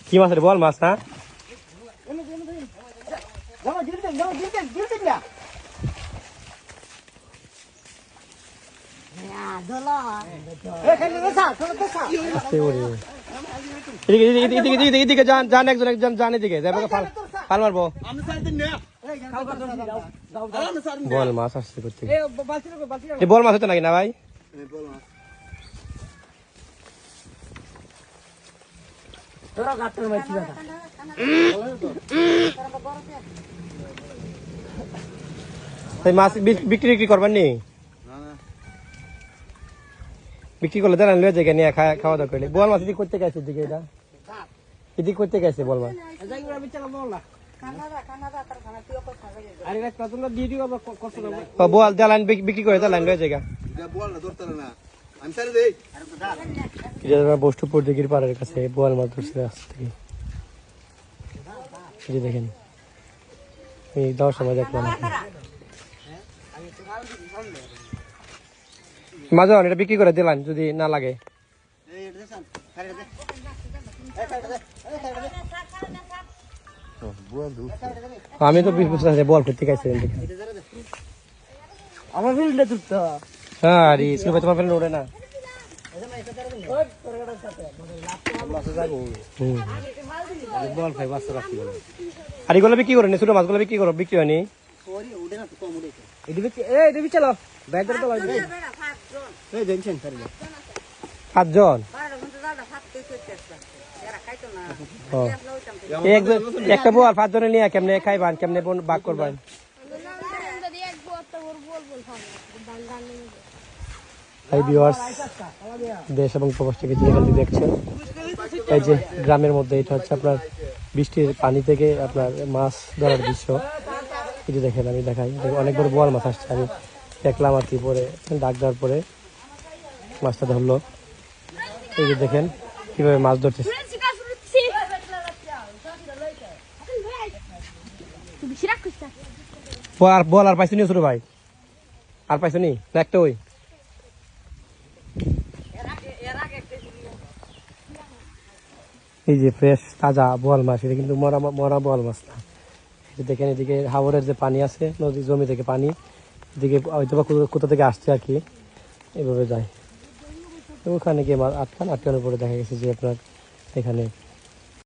কি মাছ রে? বল মাছ না? এদিকে যান একজন যান এদিকে ফাল মারবো। বল মাছ আসছে করতে। বল মাছ হতো নাকি না ভাই? মাছ বিক্রি করবার নি? বিক্রি করলে দাঁড়ান লয়ে জায়গা নিয়ে খাওয়া দাওয়া করলে। বল মাছ এদিক করতে গেছে এদিকে, এটা এদিক করতে গেছে বল মাছ। বল দালান বিক্রি করে দালান লয়ে জায়গা বস্তুপুর দিঘির পাড়ের কাছে বোয়াল মাছ ধরছে রাস্তা থেকে। দেখেন এই যাওয়ার সময় দেখলাম মাঝে এটা বিক্রি করে দিলাম যদি না লাগে। আমি তো বল করতে গেছি আমার হ্যাঁ তোমার ফেলে ওঠে না। আর এগুলো বিক্রি করে নি? ছোট মাছগুলো বিক্রি করো, বিক্রি হয়নি? পাঁচজন একটা বল, পাঁচজনে নিয়ে কেমনে খাইবান, কেমনে ভাগ করবেন? দেশ এবং প্রবাস থেকে যেখান থেকে দেখছেন, এই যে গ্রামের মধ্যে এটা হচ্ছে আপনার বৃষ্টির পানি থেকে আপনার মাছ ধরার দৃশ্য। এই যে দেখেন, আমি দেখাই, অনেক বড় বোয়াল মাছ আসছে। আমি দেখলাম আর কি, পরে ডাক দেওয়ার পরে মাছটা ধরলো। এই যে দেখেন কিভাবে মাছ ধরতেছে। বল আর পাইছো নি ছোট ভাই? আর পাইছো নি? একটা ওই এই যে ফ্রেশ তাজা বোয়াল মাছ, এটা কিন্তু মরা বোয়াল মাছ না। দেখেন এদিকে হাওরের যে পানি আছে, নদী জমি থেকে পানি এদিকে হয়তো বা কোথা থেকে আসছে আর কি, এভাবে যায়। ওখানে গিয়ে আটকানোর পরে দেখা গেছে যে আপনার এখানে